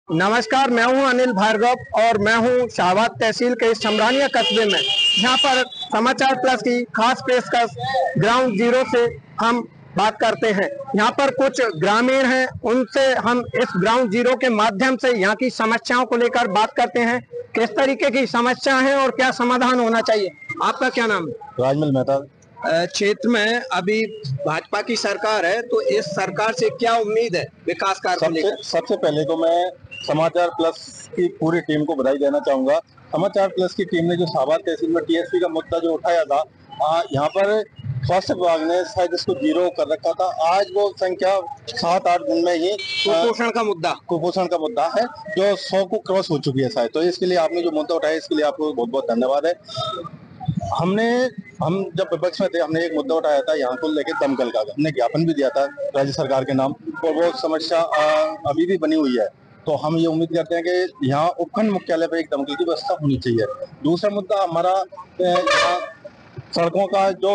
नमस्कार, मैं हूं अनिल भार्गव और मैं हूं शाहबाद तहसील के इस समरानिया कस्बे में। यहाँ पर समाचार प्लस की खास पेशकश ग्राउंड जीरो से हम बात करते हैं। यहाँ पर कुछ ग्रामीण हैं, उनसे हम इस ग्राउंड जीरो के माध्यम से यहाँ की समस्याओं को लेकर बात करते हैं। किस तरीके की समस्या है और क्या समाधान होना चाहिए। आपका क्या नाम है? राजमल मेहता। क्षेत्र में अभी भाजपा की सरकार है, तो इस सरकार से क्या उम्मीद है विकास कार्य को लेकर? सबसे पहले तो मैं समाचार प्लस की पूरी टीम को बधाई देना चाहूंगा। समाचार प्लस की टीम ने जो शाहबाद तहसील में टीएसपी का मुद्दा जो उठाया था, यहाँ पर स्वास्थ्य विभाग ने शायद इसको जीरो कर रखा था। आज वो संख्या 7-8 दिन में ही कुपोषण का मुद्दा है जो 100 को क्रॉस हो चुकी है शायद। तो इसके लिए आपने जो मुद्दा उठाया, इसके लिए आपको बहुत बहुत धन्यवाद है। हम जब विपक्ष में थे, हमने एक मुद्दा उठाया था यहाँ को लेकर दमकल का, हमने ज्ञापन भी दिया था राज्य सरकार के नाम, और वो समस्या अभी भी बनी हुई है। तो हम ये उम्मीद करते हैं कि यहाँ उपखंड मुख्यालय पर एक दमकल की व्यवस्था होनी चाहिए। दूसरा मुद्दा हमारा यहाँ सड़कों का जो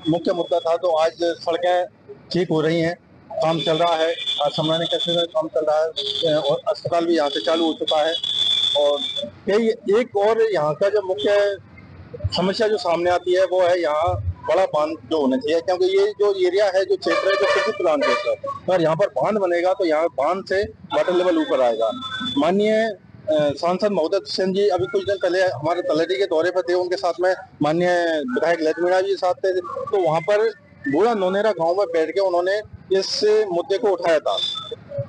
मुख्य मुद्दा था, तो आज सड़कें ठीक हो रही हैं, काम चल रहा है। समरानी कस्बे में काम चल रहा है और अस्पताल भी यहाँ से चालू हो चुका है। और कई एक और यहाँ का जो मुख्य समस्या जो सामने आती है वो है यहाँ बड़ा बांध जो होना चाहिए, क्योंकि ये जो एरिया है, जो क्षेत्र है, जो कृषि प्रधान क्षेत्र है, अगर यहाँ पर बांध बनेगा तो यहाँ बांध से वाटर लेवल ऊपर आएगा। माननीय सांसद महोदय दुष्यंत जी अभी कुछ दिन पहले हमारे तलहटी के दौरे पर थे, उनके साथ में माननीय विधायक लक्ष्मीणा जी साथ थे। तो वहाँ पर बूढ़ा नोनेरा गाँव में बैठ के उन्होंने इस मुद्दे को उठाया था।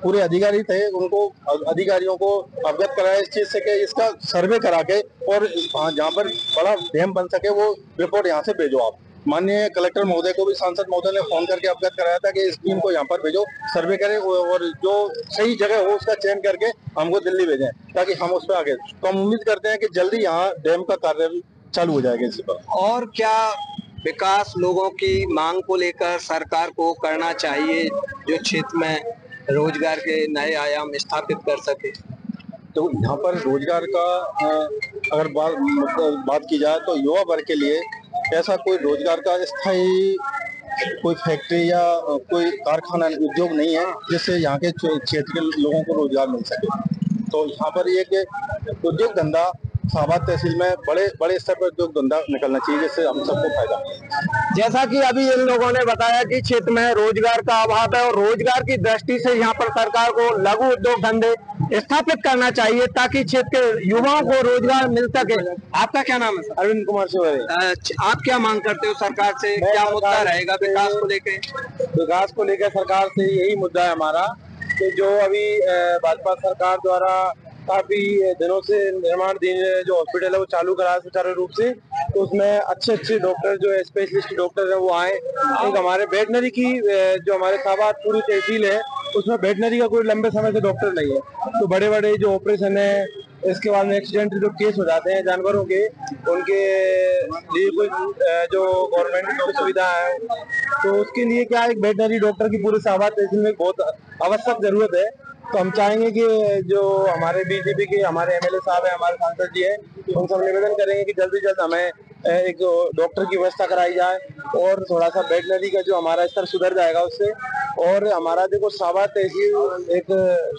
पूरे अधिकारी थे, उनको अधिकारियों को अवगत कराया इस चीज से कि इसका सर्वे करा के और जहाँ पर बड़ा डैम बन सके वो रिपोर्ट यहाँ से भेजो आप। माननीय कलेक्टर महोदय को भी सांसद महोदय ने फोन करके अवगत कराया था कि इस टीम को यहाँ पर भेजो, सर्वे करें और जो सही जगह हो उसका चयन करके हमको दिल्ली भेजें ताकि हम उस पर आगे। तो हम उम्मीद करते हैं कि जल्दी यहाँ डैम का कार्य चालू हो जाएगा इसी पर। और क्या विकास लोगों की मांग को लेकर सरकार को करना चाहिए जो क्षेत्र में रोजगार के नए आयाम स्थापित कर सके? तो यहाँ पर रोजगार का अगर बात की जाए तो युवा वर्ग के लिए ऐसा कोई रोजगार का स्थायी कोई फैक्ट्री या कोई कारखाना उद्योग नहीं है जिससे यहाँ के क्षेत्र के लोगों को रोजगार मिल सके। तो यहाँ पर एक उद्योग धंधा शाहबाद तहसील में बड़े स्तर पर उद्योग धंधा निकलना चाहिए, जिससे हम सबको फायदा मिले। जैसा कि अभी इन लोगों ने बताया कि क्षेत्र में रोजगार का अभाव है और रोजगार की दृष्टि से यहाँ पर सरकार को लघु उद्योग धंधे स्थापित करना चाहिए ताकि क्षेत्र के युवाओं को रोजगार मिल सके। आपका क्या नाम है? अरविंद कुमार सिंह। आप क्या मांग करते हो सरकार से? क्या मुद्दा रहेगा विकास को लेकर? विकास को लेकर सरकार से यही मुद्दा है हमारा कि जो अभी भाजपा सरकार द्वारा काफी दिनों से निर्माणाधीन जो हॉस्पिटल है वो चालू करा है सुचारू रूप से, तो उसमें अच्छे डॉक्टर जो स्पेशलिस्ट डॉक्टर है वो आए। एक हमारे वेटनरी की जो हमारे शाहबाद पूरी तहसील है उसमें वेटनरी का कोई लंबे समय से डॉक्टर नहीं है। तो बड़े बड़े जो ऑपरेशन है, इसके बाद में एक्सीडेंट जो केस हो जाते हैं जानवरों के, उनके लिए कोई जो गवर्नमेंट की सुविधा है, तो उसके लिए क्या एक वेटनरी डॉक्टर की पूरे शाहबाद तहसील में बहुत आवश्यक जरूरत है। तो हम चाहेंगे कि जो हमारे बीजेपी के हमारे एमएलए साहब है, हमारे सांसद जी है, उनसे हम निवेदन करेंगे कि जल्दी से जल्द हमें एक डॉक्टर की व्यवस्था कराई जाए और थोड़ा सा वेटनरी का जो हमारा स्तर सुधर जाएगा उससे। और हमारा देखो शाहबाद तहसील एक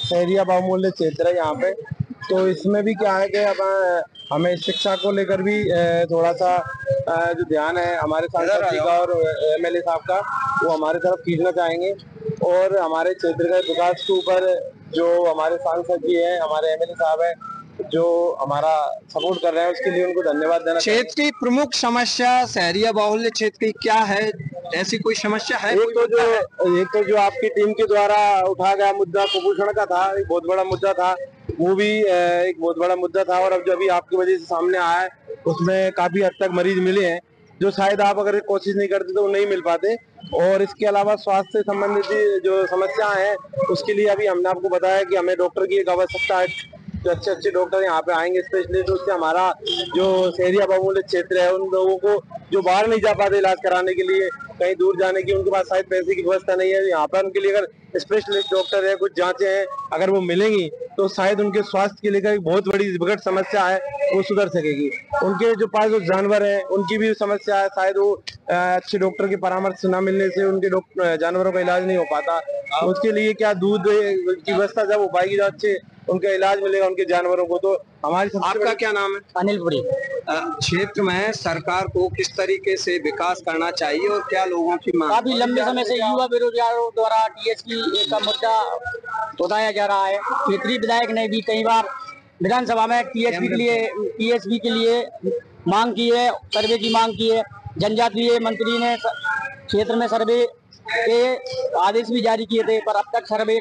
शहरिया बहुमूल्य क्षेत्र है यहाँ पे, तो इसमें भी क्या है कि अब हमें शिक्षा को लेकर भी थोड़ा सा जो ध्यान है हमारे सांसद जी का और एमएलए साहब का, वो हमारे तरफ खींचना चाहेंगे। और हमारे क्षेत्र के विकास के ऊपर जो हमारे सांसद जी हैं, हमारे एमएलए साहब हैं, जो हमारा सपोर्ट कर रहे हैं, उसके लिए उनको धन्यवाद देना। क्षेत्र की प्रमुख समस्या शहरिया बाहुल्य क्षेत्र की क्या है? ऐसी कोई समस्या है? एक तो जो आपकी टीम के द्वारा उठाया गया मुद्दा कुपोषण का था, एक बहुत बड़ा मुद्दा था, वो भी एक बहुत बड़ा मुद्दा था। और अब जो अभी आपकी वजह से सामने आया है उसमें काफी हद तक मरीज मिले हैं जो शायद आप अगर कोशिश नहीं करते तो नहीं मिल पाते। और इसके अलावा स्वास्थ्य से संबंधित जो समस्याएं हैं उसके लिए अभी हमने आपको बताया कि हमें डॉक्टर की एक आवश्यकता है, जो अच्छे डॉक्टर यहाँ पे आएंगे स्पेशलिस्ट। उससे हमारा जो शहरिया बहुमूल्य क्षेत्र है उन लोगों को जो बाहर नहीं जा पाते इलाज कराने के लिए, कहीं दूर जाने की उनके पास शायद पैसे की व्यवस्था नहीं है, यहाँ पर उनके लिए अगर स्पेशलिस्ट डॉक्टर है, कुछ जांचें हैं अगर वो मिलेंगी तो शायद उनके स्वास्थ्य के लेकर एक बहुत बड़ी विकट समस्या है वो सुधर सकेगी। उनके जो पास जो जानवर है उनकी भी समस्या है, शायद वो अच्छे डॉक्टर के परामर्श न मिलने से उनके जानवरों का इलाज नहीं हो पाता। उसके लिए क्या दूध की व्यवस्था जब हो पाएगी, जो अच्छे उनका इलाज मिलेगा उनके जानवरों को। तो हमारी सबसे आपका क्या नाम है? अनिलपुरी। क्षेत्र में सरकार को किस तरीके से विकास करना चाहिए और क्या लोगों की मांग? काफी लंबे समय से युवा बेरोजगारों द्वारा टीएसपी का मुद्दा उठाया जा रहा है। क्षेत्रीय विधायक ने भी कई बार विधानसभा में टीएसपी के लिए मांग की है, सर्वे की मांग की है। जनजातीय मंत्री ने क्षेत्र में सर्वे के आदेश भी जारी किए थे, पर अब तक सर्वे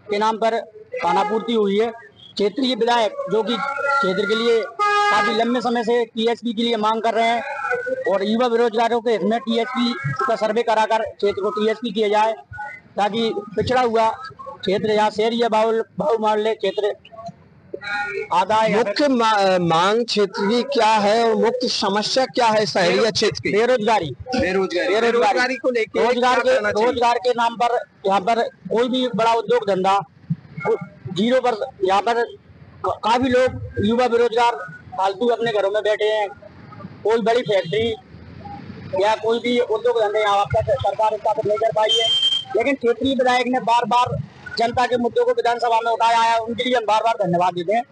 के नाम पर खानापूर्ति हुई है। क्षेत्रीय विधायक जो कि क्षेत्र के लिए काफी लंबे समय से टीएसपी के लिए मांग कर रहे हैं और युवा बेरोजगारों के हित में टीएसपी का सर्वे कराकर क्षेत्र को टीएसपी किया जाए, ताकि पिछड़ा हुआ क्षेत्र यहाँ शहरी बहुमहल्ले क्षेत्र आता है। मुख्य मांग क्षेत्र की क्या है और मुख्य समस्या क्या है शहरी क्षेत्र की? बेरोजगारी को लेकर रोजगार के नाम पर यहाँ पर कोई भी बड़ा उद्योग धंधा जीरो पर, यहाँ पर काफी लोग युवा बेरोजगार फालतू अपने घरों में बैठे हैं। कोई बड़ी फैक्ट्री या कोई भी उद्योग धंधे यहाँ तक सरकार स्थापित नहीं कर पाई है। लेकिन क्षेत्रीय विधायक ने बार बार जनता के मुद्दों को विधानसभा में उठाया है, उनके लिए हम बार बार धन्यवाद देते हैं।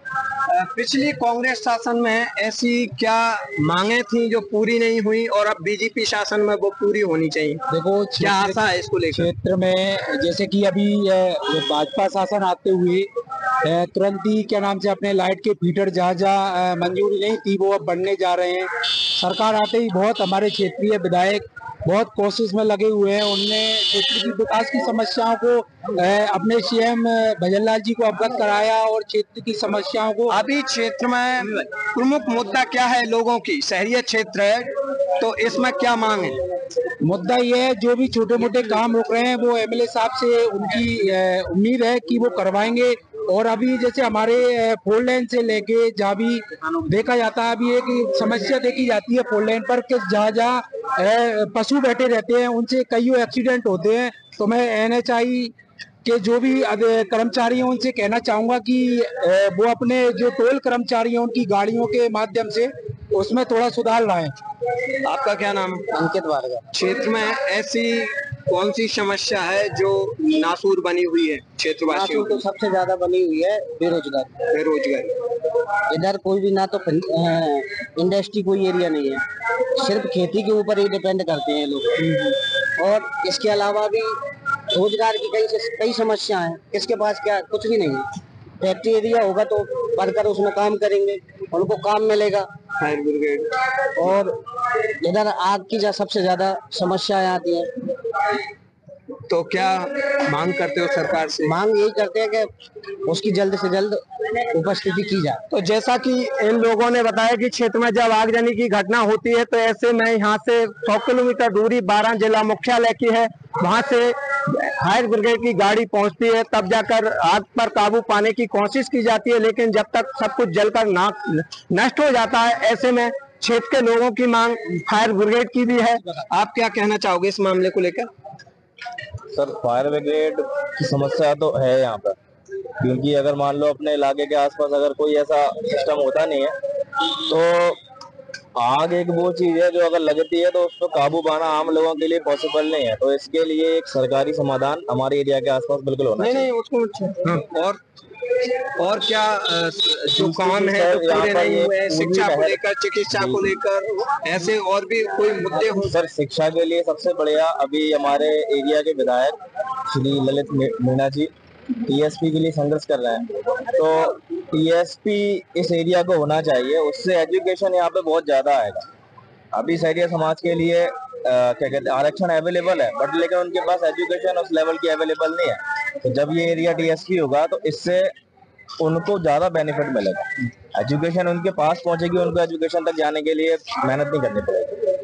पिछली कांग्रेस शासन में ऐसी क्या मांगे थी जो पूरी नहीं हुई और अब बीजेपी शासन में वो पूरी होनी चाहिए? देखो, क्या आशा है इसको लेकर? क्षेत्र में जैसे कि अभी भाजपा शासन आते हुए तुरंत ही क्या नाम से अपने लाइट के फीटर जहाँ मंजूरी नहीं थी वो अब बनने जा रहे हैं। सरकार आते ही बहुत हमारे क्षेत्रीय विधायक बहुत कोशिश में लगे हुए हैं। उनने क्षेत्र की विकास की समस्याओं को अपने सीएम भजनलाल जी को अवगत कराया और क्षेत्र की समस्याओं को। अभी क्षेत्र में प्रमुख मुद्दा क्या है लोगों की? शहरी क्षेत्र है तो इसमें क्या मांग है? मुद्दा ये है, जो भी छोटे मोटे काम रुक रहे हैं वो एमएलए साहब से उनकी उम्मीद है कि वो करवाएंगे। और अभी जैसे हमारे 4 लेन से लेके जहाँ भी देखा जाता है, अभी एक समस्या देखी जाती है 4 लेन पर कि जहाँ पशु बैठे रहते हैं उनसे कई एक्सीडेंट होते हैं। तो मैं एनएचआई के जो भी कर्मचारी हैं उनसे कहना चाहूंगा कि वो अपने जो टोल कर्मचारी हैं उनकी गाड़ियों के माध्यम से उसमें थोड़ा सुधार लाएं। आपका क्या नाम? अंकित वारगा। क्षेत्र में ऐसी कौन सी समस्या है जो नासूर बनी हुई है क्षेत्रवासियों तो सबसे ज्यादा बनी हुई है बेरोजगारी। इधर कोई भी ना तो इंडस्ट्री कोई एरिया नहीं है, सिर्फ खेती के ऊपर ही डिपेंड करते हैं लोग। और इसके अलावा भी रोजगार की कई समस्या हैं। इसके पास क्या कुछ भी नहीं है। फैक्ट्री एरिया होगा तो वर्कर उसमें काम करेंगे, उनको काम मिलेगा। फायर ब्रिगेड और इधर आग की सबसे ज्यादा समस्याएं आती हैं। तो क्या मांग करते हो सरकार से? मांग यही करते हैं कि उसकी जल्द से जल्द उपस्थिति की जाए। तो जैसा कि इन लोगों ने बताया कि क्षेत्र में जब आगजनी की घटना होती है तो ऐसे में यहाँ से 100 किलोमीटर दूरी 12 जिला मुख्यालय की है, वहां से फायर ब्रिगेड की गाड़ी पहुंचती है, तब जाकर आग पर काबू पाने की कोशिश की जाती है। लेकिन जब तक सब कुछ जलकर नष्ट हो जाता है, ऐसे में क्षेत्र के लोगों की मांग फायर ब्रिगेड की भी है। आप क्या कहना चाहोगे इस मामले को लेकर? सर, फायर ब्रिगेड की समस्या तो है यहाँ पर, क्योंकि अगर मान लो अपने इलाके के आसपास अगर कोई ऐसा सिस्टम होता नहीं है तो आग एक वो चीज है जो अगर लगती है तो उस पर काबू पाना आम लोगों के लिए पॉसिबल नहीं है। तो इसके लिए एक सरकारी समाधान हमारे एरिया के आसपास बिल्कुल होना चाहिए। नहीं उसको और क्या जो काम है जो पूरे नहीं हुए, शिक्षा को लेकर, चिकित्सा को लेकर, ऐसे और भी कोई मुद्दे हो? सर, शिक्षा के लिए सबसे बढ़िया अभी हमारे एरिया के विधायक श्री ललित मीणा जी टीएसपी के लिए संघर्ष कर रहे हैं। तो टीएसपी इस एरिया को होना चाहिए, उससे एजुकेशन यहाँ पे बहुत ज्यादा आएगा। अभी शहरी समाज के लिए क्या कहते हैं आरक्षण अवेलेबल है, बट लेकिन उनके पास एजुकेशन उस लेवल की अवेलेबल नहीं है। तो जब ये एरिया टीएसपी होगा तो इससे उनको ज्यादा बेनिफिट मिलेगा। एजुकेशन उनके पास पहुंचेगी, उनको एजुकेशन तक जाने के लिए मेहनत नहीं करनी पड़ेगी।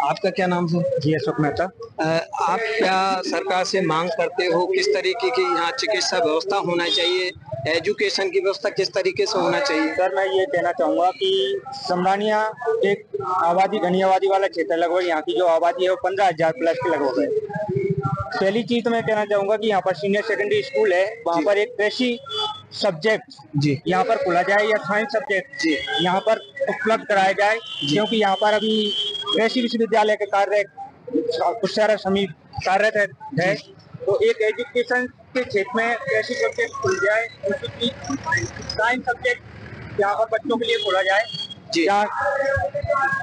आपका क्या नाम है? जी अशोक मेहता। आप क्या सरकार से मांग करते हो? किस तरीके की यहाँ चिकित्सा व्यवस्था होना चाहिए, एजुकेशन की व्यवस्था किस तरीके से होना चाहिए? सर, मैं ये कहना चाहूंगा कि समरानिया एक घनी आबादी वाला क्षेत्र, लगभग यहाँ की जो आबादी है वो 15,000 प्लस के लगभग है। पहली चीज तो मैं कहना चाहूंगा कि यहाँ पर सीनियर सेकेंडरी स्कूल है, वहाँ पर एक कृषि सब्जेक्ट जी यहाँ पर खोला जाए या साइंस सब्जेक्ट जी यहाँ पर उपलब्ध कराया जाए, क्योंकि यहाँ पर अभी कृषि विश्वविद्यालय के कार्य कुछ सारा समीप कार्यरत है। तो एक एजुकेशन के क्षेत्र में कैसे सब्जेक्ट खुल जाए, साइंस सब्जेक्ट यहाँ पर बच्चों के लिए खोला जाए, जहाँ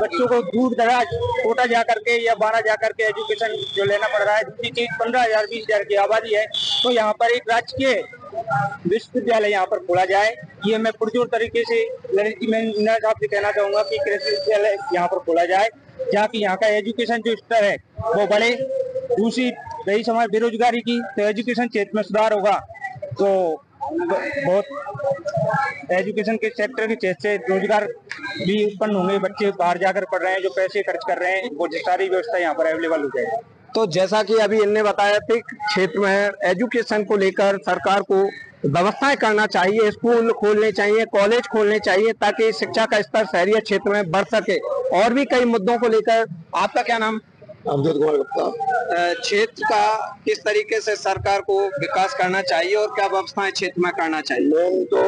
बच्चों को दूर दराज कोटा जा करके या बारह जा करके एजुकेशन जो लेना पड़ रहा है। दूसरी चीज 15,000 20,000 की आबादी है, तो यहाँ पर एक राजकीय विश्वविद्यालय यहाँ पर खोला जाए। ये मैं पुरजोर तरीके से मैं आपसे कहना चाहूंगा कि कृषि विद्यालय यहाँ पर खोला जाए, जहाँ की यहाँ का एजुकेशन जो स्तर है वो बढ़े। दूसरी रही समय बेरोजगारी की, तो एजुकेशन क्षेत्र में सुधार होगा तो बहुत एजुकेशन के सेक्टर के क्षेत्र से रोजगार भी उत्पन्न होंगे। बच्चे बाहर जाकर पढ़ रहे हैं, जो पैसे खर्च कर रहे हैं, वो सारी व्यवस्था यहाँ पर अवेलेबल हो जाएगी। तो जैसा कि अभी इनने बताया कि क्षेत्र में एजुकेशन को लेकर सरकार को व्यवस्थाएं करना चाहिए, स्कूल खोलने चाहिए, कॉलेज खोलने चाहिए, ताकि शिक्षा का स्तर शहरी क्षेत्र में बढ़ सके। और भी कई मुद्दों को लेकर, आपका क्या नाम? अमजद कुमार गुप्ता। क्षेत्र का किस तरीके से सरकार को विकास करना चाहिए और क्या व्यवस्थाएं क्षेत्र में करना चाहिए? मेन तो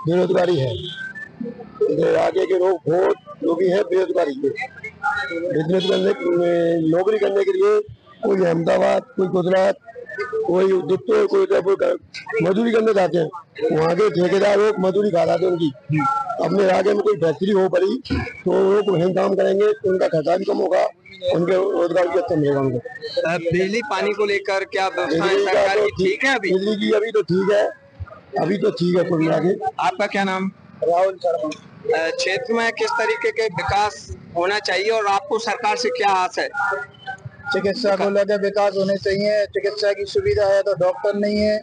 बेरोजगारी है, आगे के लोग बहुत जो भी है बेरोजगारी है। बिजनेस करने, नौकरी करने के लिए कोई अहमदाबाद, कोई गुजरात, कोई उद्योगपुर, कोई उदयपुर मजदूरी करने जाते हैं, वहाँ के ठेकेदार लोग मजदूरी खा जाते हैं उनकी। अपने आगे में कोई फैक्ट्री हो पड़ी तो वो वहीं काम करेंगे, तो उनका खर्चा भी कम होगा, उनके रोजगार भी अच्छा मिलेगा उनको। बिजली पानी को लेकर क्या व्यवस्थाएं सरकार की ठीक है? अभी बिजली की अभी तो ठीक है, अभी तो ठीक है कुल मिला के। आपका क्या नाम? राहुल शर्मा। क्षेत्र में किस तरीके के विकास होना चाहिए और आपको सरकार से क्या आस है? चिकित्सा को लेकर विकास होने चाहिए। चिकित्सा की सुविधा है तो डॉक्टर नहीं है,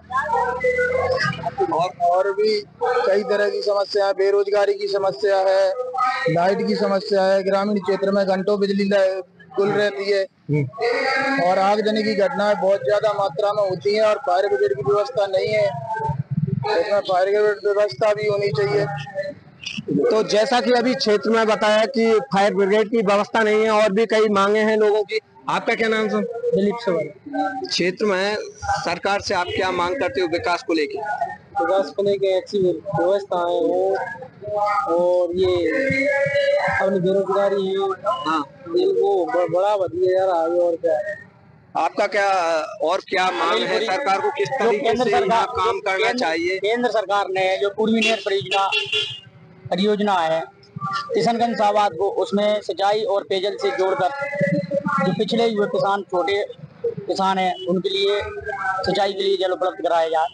और भी कई तरह की समस्या, बेरोजगारी की समस्या है, लाइट की समस्या है। ग्रामीण क्षेत्र में घंटों बिजली गुल रहती है और आगजनी की घटनाएं बहुत ज्यादा मात्रा में होती हैं, और फायर ब्रिगेड की व्यवस्था नहीं है, इसमें फायर ब्रिगेड व्यवस्था भी होनी चाहिए। तो जैसा कि अभी क्षेत्र में बताया कि फायर ब्रिगेड की व्यवस्था नहीं है और भी कई मांगे हैं लोगों की। आपका क्या नाम सर? दिलीप सवाल। क्षेत्र में सरकार से आप क्या मांग करते हो विकास को लेके? विकास को लेके अच्छी व्यवस्थाएं हो, और ये अपनी बेरोजगारी है, हाँ, वो बढ़ावा दिया जा रहा है। और क्या आपका क्या और क्या मांग है सरकार को, किस तरीके से यहाँ काम करना चाहिए? केंद्र सरकार ने जो पूर्वी नहर परियोजना है किशनगंज साबाद को, उसमें सिंचाई और पेयजल से जोड़कर जो पिछड़े हुए किसान, छोटे किसान हैं, उनके लिए सिंचाई के लिए जल उपलब्ध कराया जाए।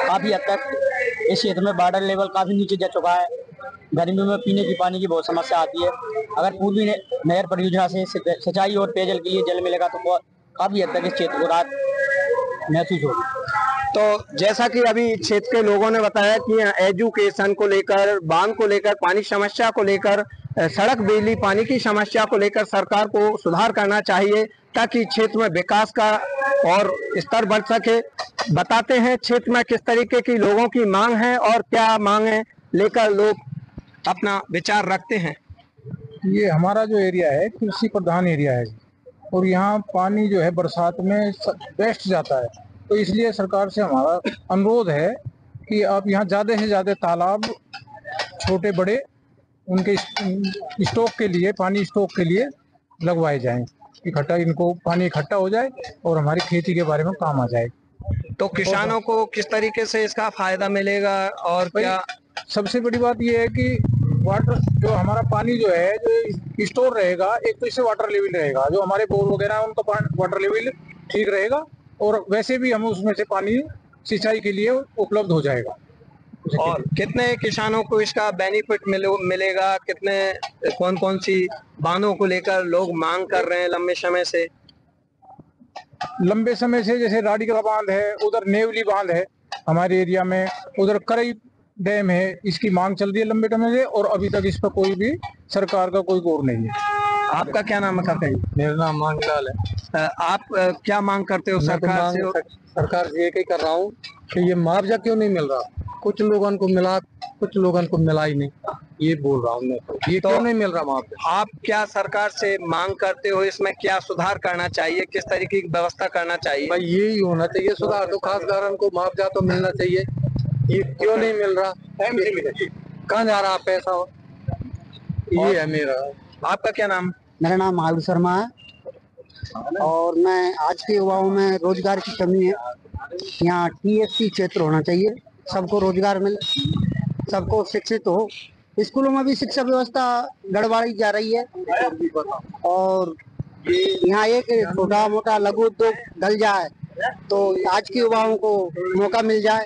काफी हद तक इस क्षेत्र में वाटर लेवल काफी नीचे जा चुका है। गर्मियों में पीने की पानी की बहुत समस्या आती है। अगर पूर्वी नहर परियोजना से सिंचाई और पेयजल के लिए जल मिलेगा तो काफी हद तक इस क्षेत्र को राहत महसूस होगी। तो जैसा कि अभी क्षेत्र के लोगों ने बताया कि एजुकेशन को लेकर, बांध को लेकर, पानी समस्या को लेकर, सड़क, बिजली, पानी की समस्या को लेकर सरकार को सुधार करना चाहिए, ताकि क्षेत्र में विकास का और स्तर बढ़ सके। बताते हैं क्षेत्र में किस तरीके की लोगों की मांग है और क्या मांगे लेकर लोग अपना विचार रखते हैं। ये हमारा जो एरिया है कृषि प्रधान एरिया है, और यहाँ पानी जो है बरसात में वेस्ट जाता है, तो इसलिए सरकार से हमारा अनुरोध है कि आप यहाँ ज़्यादा से ज़्यादा तालाब, छोटे बड़े, उनके स्टॉक के लिए, पानी स्टॉक के लिए लगवाए जाएं, इकट्ठा, इनको पानी इकट्ठा हो जाए और हमारी खेती के बारे में काम आ जाए। तो किसानों को किस तरीके से इसका फायदा मिलेगा और क्या? सबसे बड़ी बात यह है कि वाटर, जो हमारा पानी जो है जो स्टोर रहेगा, एक तो इससे वाटर लेवल रहेगा, जो हमारे बोर वगैरह है उनका वाटर लेवल ठीक रहेगा, और वैसे भी हमें उसमें से पानी सिंचाई के लिए उपलब्ध हो जाएगा। और कितने किसानों को इसका बेनिफिट मिलेगा? कितने, कौन कौन सी बांधों को लेकर लोग मांग कर रहे हैं लंबे समय से? लंबे समय से जैसे राडीगला बांध है, उधर नेवली बांध है हमारे एरिया में, उधर करई डैम है, इसकी मांग चल रही है लंबे समय से, और अभी तक इस पर कोई भी सरकार का कोई गौर नहीं है। आपका क्या नाम है? मेरा नाम मांगलाल है। आप क्या मांग करते हो सरकार से? सरकार से ये कर रहा हूँ कि ये मुआवजा क्यों नहीं मिल रहा? कुछ लोगों को मिला, कुछ लोगों को मिला ही नहीं, ये बोल रहा हूँ मैं। ये क्यों नहीं मिल रहा मुआवजा? आप क्या सरकार से मांग करते हो? इसमें क्या सुधार करना चाहिए, किस तरीके की व्यवस्था करना चाहिए? भाई यही होना चाहिए सुधार, तो खासदारों को मुआवजा तो मिलना चाहिए। ये क्यों नहीं मिल रहा? कहाँ जा रहा पैसा? ये है मेरा। आपका क्या नाम? मेरा नाम महावीर शर्मा है, और मैं आज के युवाओं में रोजगार की कमी है, यहाँ TSC क्षेत्र होना चाहिए, सबको रोजगार मिले, सबको शिक्षित हो। स्कूलों में भी शिक्षा व्यवस्था गड़बड़ाई जा रही है और यहाँ एक छोटा मोटा लघु उद्योग डल जाए तो आज के युवाओं को मौका मिल जाए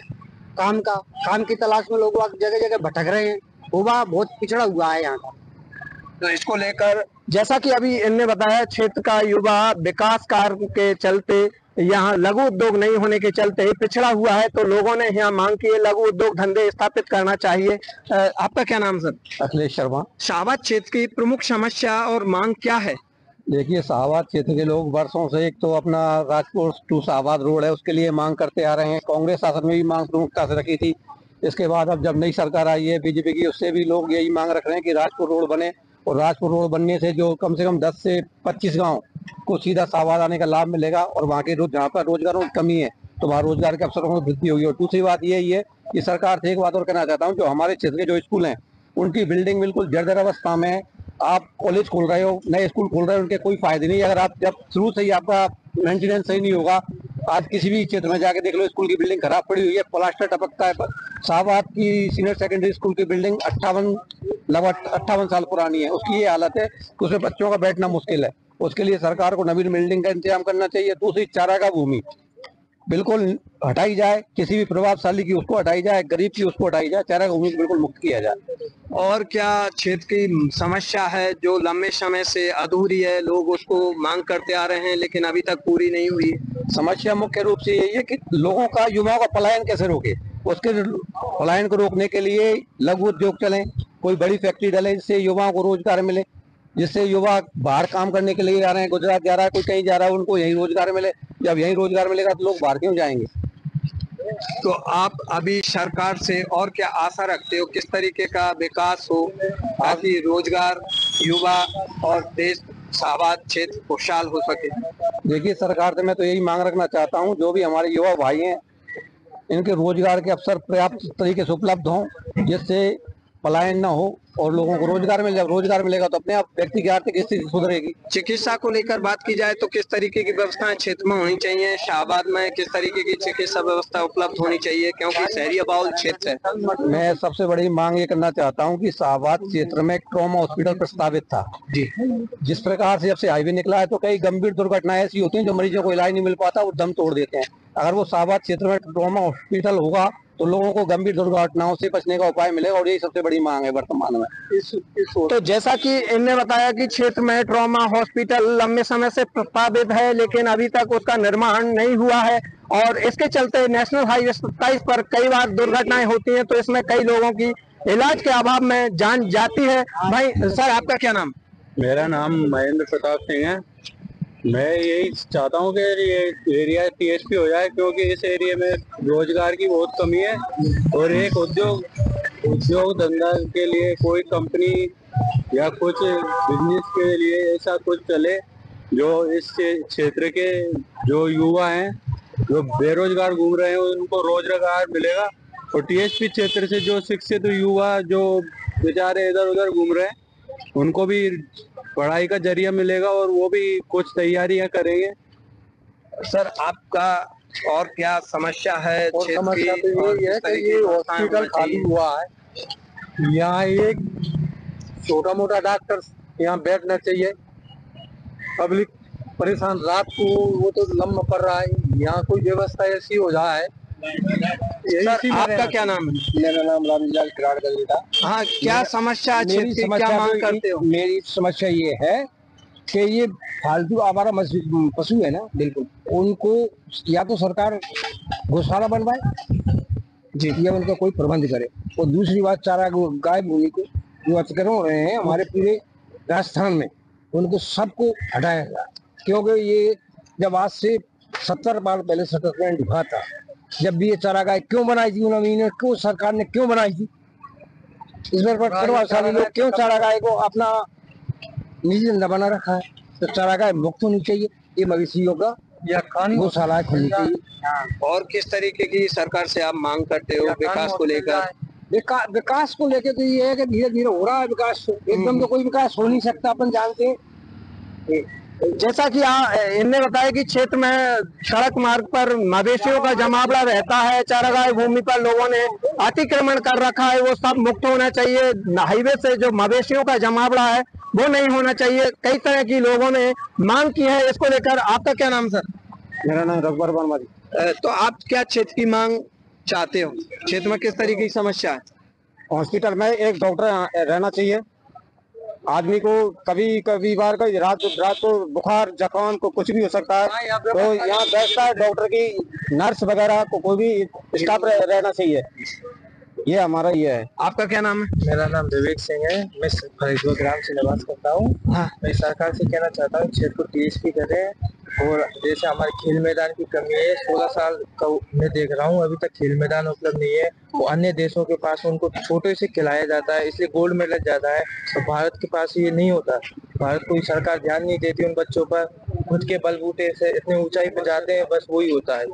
काम की तलाश में लोग जगह जगह भटक रहे हैं। युवा बहुत पिछड़ा हुआ है यहाँ का। तो इसको लेकर जैसा कि अभी इनने बताया, क्षेत्र का युवा विकास कार्य के चलते, यहाँ लघु उद्योग नहीं होने के चलते पिछड़ा हुआ है, तो लोगों ने यहाँ मांग की है लघु उद्योग धंधे स्थापित करना चाहिए। आपका क्या नाम सर? अखिलेश शर्मा। शाहबाद क्षेत्र की प्रमुख समस्या और मांग क्या है? देखिए, शाहबाद क्षेत्र के लोग वर्षों से, एक तो अपना राजपुर टू शाहबाद रोड है, उसके लिए मांग करते आ रहे हैं। कांग्रेस शासन में भी मांग प्रमुखता से रखी थी। इसके बाद अब जब नई सरकार आई है बीजेपी की, उससे भी लोग यही मांग रख रहे हैं कि राजपुर रोड बने, और राजपुर रोड बनने से जो कम से कम 10 से 25 गांव को सीधा शाहबाद आने का लाभ मिलेगा, और वहाँ के जहाँ पर रोजगारों की कमी है तो वहाँ रोजगार के अवसरों में वृद्धि होगी। और दूसरी बात यही है कि सरकार से एक बात और कहना चाहता हूँ, जो हमारे क्षेत्र के जो स्कूल हैं उनकी बिल्डिंग बिल्कुल जर्जर अवस्था में है। आप कॉलेज खोल रहे हो, नए स्कूल खोल रहे हो, उनके कोई फायदे नहीं अगर आप जब शुरू से ही आपका मेंटेनेंस सही नहीं होगा। आज किसी भी क्षेत्र में जाके देख लो, स्कूल की बिल्डिंग खराब पड़ी हुई है, प्लास्टर टपकता है। शाहबाद की सीनियर सेकेंडरी स्कूल की बिल्डिंग लगभग 58 साल पुरानी है, उसकी ये हालत है कि उसमें बच्चों का बैठना मुश्किल है। उसके लिए सरकार को नवीन बिल्डिंग का इंतजाम करना चाहिए। दूसरी, चारागाह भूमि बिल्कुल हटाई जाए, किसी भी प्रभावशाली की उसको हटाई जाए, गरीब की उसको हटाई जाए, चारागाह भूमि को बिल्कुल मुक्त किया जाए। और क्या क्षेत्र की समस्या है जो लंबे समय से अधूरी है, लोग उसको मांग करते आ रहे हैं लेकिन अभी तक पूरी नहीं हुई? समस्या मुख्य रूप से यही है कि लोगों का, युवाओं का पलायन कैसे रोके। उसके पलायन को रोकने के लिए लघु उद्योग चलें, कोई बड़ी फैक्ट्री डालें जिससे युवाओं को रोजगार मिले, जिससे युवा बाहर काम करने के लिए आ रहे हैं, गुजरात जा रहा है, कोई कहीं जा रहा है, उनको यही रोजगार मिले। जब यही रोजगार मिलेगा तो लोग बाहर क्यों जाएंगे। तो आप अभी सरकार से और क्या आशा रखते हो, किस तरीके का विकास हो ताकि रोजगार, युवा और देश, शाहबाद क्षेत्र खुशहाल हो सके? देखिए, सरकार से मैं तो यही मांग रखना चाहता हूँ, जो भी हमारे युवा भाई हैं इनके रोजगार के अवसर पर्याप्त तरीके से उपलब्ध हों, जिससे पलायन न हो और लोगों को रोजगार मिले। जब रोजगार मिलेगा तो अपने आप व्यक्ति की आर्थिक स्थिति सुधरेगी। चिकित्सा को लेकर बात की जाए तो किस तरीके की व्यवस्थाएं क्षेत्र में होनी चाहिए? शाहबाद में किस तरीके की चिकित्सा व्यवस्था उपलब्ध होनी चाहिए, क्योंकि शहरी बहुल क्षेत्र है? मैं सबसे बड़ी मांग ये करना चाहता हूँ कि शाहबाद क्षेत्र में एक ट्रॉमा हॉस्पिटल प्रस्तावित था जी। जिस प्रकार से जब से हाईवे निकला है तो कई गंभीर दुर्घटनाएं ऐसी होती हैं जो मरीजों को इलाज नहीं मिल पाता, वो दम तोड़ देते हैं। अगर वो शाहबाद क्षेत्र में ट्रॉमा हॉस्पिटल होगा तो लोगों को गंभीर दुर्घटनाओं से बचने का उपाय मिलेगा, और यही सबसे बड़ी मांग है वर्तमान में। तो जैसा कि इनने बताया कि क्षेत्र में ट्रॉमा हॉस्पिटल लंबे समय से प्रस्तावित है लेकिन अभी तक उसका निर्माण नहीं हुआ है, और इसके चलते नेशनल हाईवे 27 पर कई बार दुर्घटनाएं होती हैं, तो इसमें कई लोगों की इलाज के अभाव में जान जाती है। भाई सर, आपका क्या नाम? मेरा नाम महेंद्र प्रताप सिंह है। मैं यही चाहता हूँ कि ये एरिया TSP हो जाए, क्योंकि इस एरिया में रोजगार की बहुत कमी है, और एक उद्योग धंधा के लिए कोई कंपनी या कुछ बिजनेस के लिए ऐसा कुछ चले जो इस क्षेत्र के जो युवा हैं, जो बेरोजगार घूम रहे हैं, उनको रोजगार मिलेगा। और TSP क्षेत्र से जो शिक्षित युवा जो बेचारे इधर उधर घूम रहे हैं, उनको भी पढ़ाई का जरिया मिलेगा और वो भी कुछ तैयारियां करेंगे। सर, आपका और क्या समस्या है? और समस्या तो यही है कि ये हॉस्पिटल खाली हुआ है, यहाँ एक छोटा मोटा डॉक्टर यहाँ बैठना चाहिए। पब्लिक परेशान, रात को वो तो लम्बा पड़ रहा है, यहाँ कोई व्यवस्था ऐसी हो जाए। सर, आपका क्या नाम है? मेरा नाम रामलाल किराड़। हाँ, क्या समस्या, क्या मांग करते हो? मेरी समस्या ये है कि ये फालतू आवारा पशु है ना, बिल्कुल उनको या तो सरकार गौशाला बनवाए जी, या उनका कोई प्रबंध करे। और दूसरी बात, चारा गाय भूमि को जो अतिक्रमण हो रहे हैं हमारे पूरे राजस्थान में, उनको सबको हटाया जाए। क्योंकि ये जब आज से 70 साल पहले सेटलमेंट हुआ था, जब भी ये चारागाह क्यों बनाई थी उन्होंने, क्यों सरकार ने क्यों बनाई थी, इस पर प्रभावशाली लोग क्यों चारागाह को अपना निजी धंधा बना रखा है। तो चारागाह मुक्त होनी चाहिए, ये मवेशियों का या गौशाला खुलनी चाहिए। और किस तरीके की सरकार से आप मांग करते हो विकास को लेकर? विकास को लेकर तो ये है कि धीरे धीरे हो रहा है विकास, एकदम तो कोई विकास हो नहीं सकता, अपन जानते हैं। जैसा कि इनने बताया कि क्षेत्र में सड़क मार्ग पर मवेशियों का जमावड़ा रहता है, चारागाह भूमि पर लोगों ने अतिक्रमण कर रखा है, वो सब मुक्त होना चाहिए। हाईवे से जो मवेशियों का जमावड़ा है वो नहीं होना चाहिए। कई तरह की लोगों ने मांग की है इसको लेकर। आपका क्या नाम सर? मेरा नाम रघुवर वर्मा जी। तो आप क्या क्षेत्र की मांग चाहते हो? क्षेत्र में किस तरीके की समस्या है? हॉस्पिटल में एक डॉक्टर रहना चाहिए। आदमी को कभी कभी बार का रात को बुखार जुकाम को कुछ भी हो सकता है, तो यहाँ बैठता है डॉक्टर की नर्स वगैरह को कोई भी स्टाफ रहना चाहिए। ये हमारा ये है। आपका क्या नाम है? मेरा नाम विवेक सिंह है, मैं फरीदपुर ग्राम से निवास करता हूँ। हाँ। मैं सरकार से कहना चाहता हूँ क्षेत्र को टीएसपी करें। और जैसे हमारे खेल मैदान की कमी है, 16 साल का मैं देख रहा हूँ, अभी तक खेल मैदान उपलब्ध नहीं है। वो अन्य देशों के पास उनको छोटे से खिलाया जाता है, इसलिए गोल्ड मेडल जाता है। तो भारत के पास ये नहीं होता। भारत को सरकार ध्यान नहीं देती उन बच्चों पर, खुद के बलबूते से इतने ऊंचाई पे जाते हैं, बस वही होता है।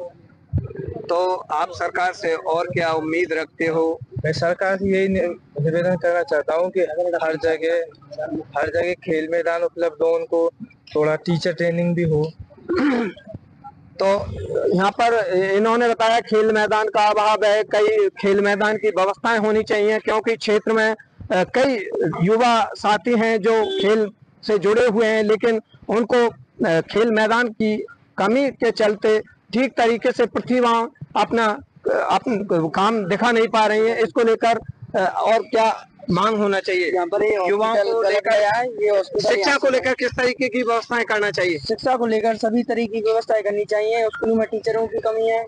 तो आप सरकार से और क्या उम्मीद रखते हो? मैं सरकार से यही निवेदन करना चाहता हूँ कि हर जगह खेल मैदान उपलब्ध हो, उनको थोड़ा टीचर ट्रेनिंग भी हो। तो यहाँ पर इन्होंने बताया खेल मैदान का अभाव है, कई खेल मैदान की व्यवस्थाएं होनी चाहिए, क्योंकि क्षेत्र में कई युवा साथी हैं जो खेल से जुड़े हुए हैं, लेकिन उनको खेल मैदान की कमी के चलते ठीक तरीके से प्रतिभाएं अपना काम दिखा नहीं पा रही है। इसको लेकर और क्या मांग होना चाहिए? यहाँ पर युवाओं को लेकर ये शिक्षा को लेकर किस तरीके की व्यवस्थाएं करना चाहिए? शिक्षा को लेकर सभी तरीके की व्यवस्थाएं करनी चाहिए। स्कूलों में टीचरों की कमी है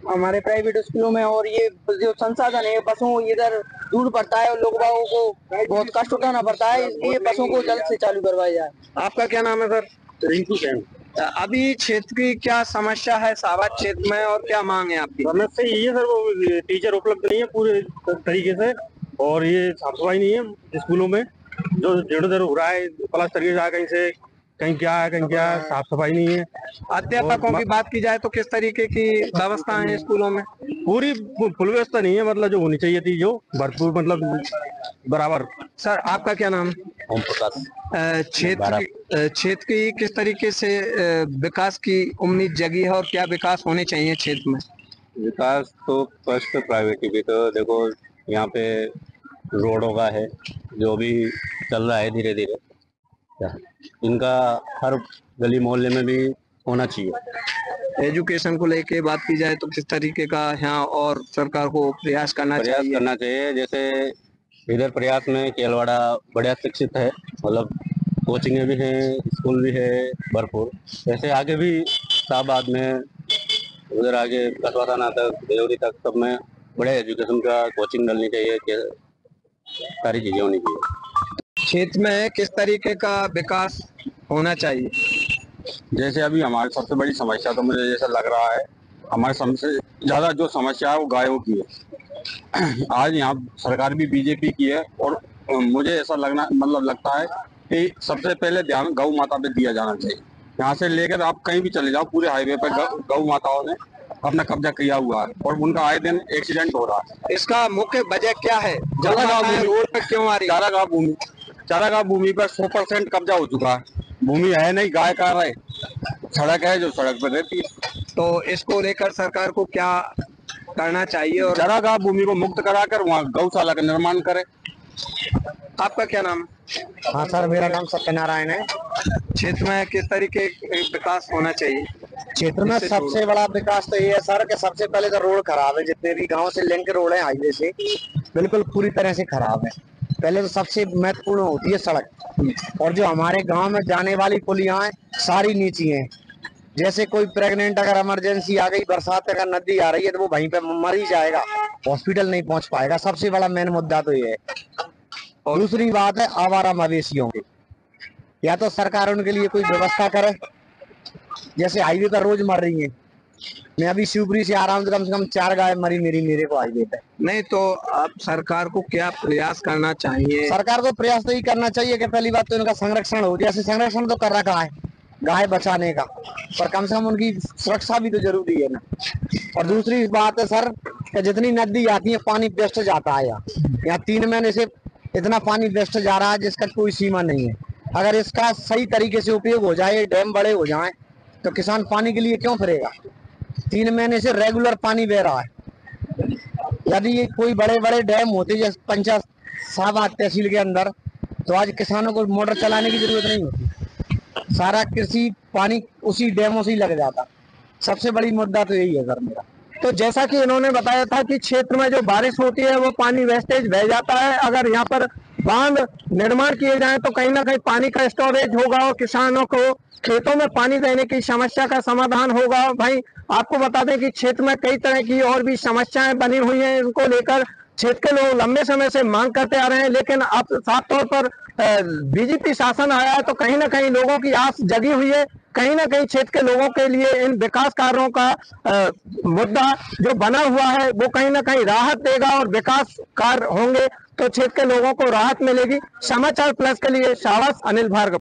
हमारे प्राइवेट स्कूलों में, और ये जो संसाधन है बसों इधर दूर पड़ता है और लोग बागों को बहुत कष्ट उठाना पड़ता है, इसलिए बसों को जल्द से चालू करवाया जाए। आपका क्या नाम है सर? रिंकू सिंह। अभी क्षेत्र की क्या समस्या है शाहबाद क्षेत्र में, और क्या मांग है आपकी? समस्या यही है सर, वो टीचर उपलब्ध नहीं है पूरे तरीके से, और ये साफ सफाई नहीं है स्कूलों में। जो इधर उधर हो रहा है प्लास्टर के जा कहीं से कहीं क्या है कहीं क्या है, साफ सफाई नहीं है। अध्यापकों की बात की जाए तो किस तरीके की व्यवस्था है स्कूलों में? पूरी फुल व्यवस्था नहीं है, मतलब जो होनी चाहिए थी, जो भरपूर मतलब बराबर। सर आपका क्या नाम? ओम प्रकाश। क्षेत्र की किस तरीके से विकास की उम्मीद जगी है, और क्या विकास होने चाहिए क्षेत्र में? विकास तो फर्स्ट प्रायोरिटी भी तो देखो, यहाँ पे रोडों का है जो भी चल रहा है धीरे धीरे, इनका हर गली मोहल्ले में भी होना चाहिए। एजुकेशन को लेके बात की जाए तो किस तरीके का यहाँ और सरकार को प्रयास करना चाहिए? जैसे इधर प्रयास में केलवाड़ा बढ़िया शिक्षित है, मतलब कोचिंगे भी हैं, स्कूल भी है भरपूर। ऐसे आगे भी शाहबाद में उधर आगे कस्बा थाना तक देवरी तक सब में बड़े एजुकेशन का कोचिंग डालनी चाहिए, सारी चीजें होनी चाहिए। क्षेत्र में किस तरीके का विकास होना चाहिए? जैसे अभी हमारी सबसे बड़ी समस्या तो मुझे जैसा लग रहा है, हमारे सबसे ज्यादा जो समस्या है वो गायों की है। आज यहाँ सरकार भी बीजेपी की है, और मुझे ऐसा लगता है कि सबसे पहले ध्यान गौ माता पे दिया जाना चाहिए। यहाँ से लेकर आप कहीं भी चले जाओ, पूरे हाईवे पर गौ माताओं ने अपना कब्जा किया हुआ है, और उनका आए दिन एक्सीडेंट हो रहा है। इसका मुख्य वजह क्या है? रोड पे क्यों आ रही है? चारागाह भूमि पर 100% कब्जा हो चुका है। भूमि है नहीं, गाय का रहे, सड़क है जो सड़क पर रहती है। तो इसको लेकर सरकार को क्या करना चाहिए? और चारागाह भूमि को मुक्त कराकर वहाँ गौशाला का निर्माण करे। आपका क्या नाम है? हाँ सर, मेरा नाम सत्यनारायण है। क्षेत्र में किस तरीके विकास होना चाहिए? क्षेत्र में सबसे बड़ा विकास तो ये है सर कि सबसे पहले तो रोड खराब है। जितने भी गांव से लिंक रोड है हाईवे से, बिल्कुल पूरी तरह से खराब है। पहले तो सबसे महत्वपूर्ण होती है सड़क, और जो हमारे गांव में जाने वाली पुलियां हैं सारी नीची हैं। जैसे कोई प्रेग्नेंट अगर इमरजेंसी आ गई, बरसात अगर नदी आ रही है, तो वो वहीं पे मर ही जाएगा, हॉस्पिटल नहीं पहुंच पाएगा। सबसे बड़ा मेन मुद्दा तो ये है। और दूसरी बात है आवारा मवेशियों की, या तो सरकार उनके लिए कोई व्यवस्था करे। जैसे हाईवे पर रोज मर रही है, मैं अभी शिवपुरी से आ रहा हूँ तो कम से कम 4 गाय मरी मेरे को हाईवे पे। नहीं तो आप सरकार को क्या प्रयास करना चाहिए? सरकार को प्रयास तो ही करना चाहिए कि पहली बात तो इनका संरक्षण हो। जैसे संरक्षण तो कर रखा है गाय बचाने का, पर कम से कम उनकी सुरक्षा भी तो जरूरी है ना। और दूसरी बात है सर कि जितनी नदी आती है पानी वेस्ट जाता है। यहाँ 3 महीने से इतना पानी वेस्ट जा रहा है जिसका कोई सीमा नहीं है। अगर इसका सही तरीके से उपयोग हो जाए, डैम बड़े हो जाएं, तो किसान पानी के लिए क्यों फिरेगा। 3 महीने से रेगुलर पानी बह रहा है। यदि ये कोई बड़े बड़े डैम होते जैसे पंचायत शाहबाद तहसील के अंदर, तो आज किसानों को मोटर चलाने की जरूरत नहीं होती, सारा कृषि पानी उसी डैमों से ही लग जाता। सबसे बड़ी मुद्दा तो यही है सर मेरा। तो जैसा कि इन्होंने बताया था कि क्षेत्र में जो बारिश होती है वो पानी वेस्टेज बह जाता है। अगर यहाँ पर बांध निर्माण किए जाएं तो कहीं ना कहीं पानी का स्टोरेज होगा और किसानों को खेतों में पानी रहने की समस्या का समाधान होगा। भाई आपको बता दें कि क्षेत्र में कई तरह की और भी समस्याएं बनी हुई हैं, इनको लेकर क्षेत्र के लोग लंबे समय से मांग करते आ रहे हैं, लेकिन अब साफ तौर पर बीजेपी शासन आया है तो कहीं ना कहीं लोगों की आस जगी हुई है। कहीं ना कहीं क्षेत्र के लोगों के लिए इन विकास कार्यों का मुद्दा जो बना हुआ है वो कहीं ना कहीं राहत देगा और विकास कार्य होंगे तो क्षेत्र के लोगों को राहत मिलेगी। समाचार प्लस के लिए शाहबाज अनिल भार्गव।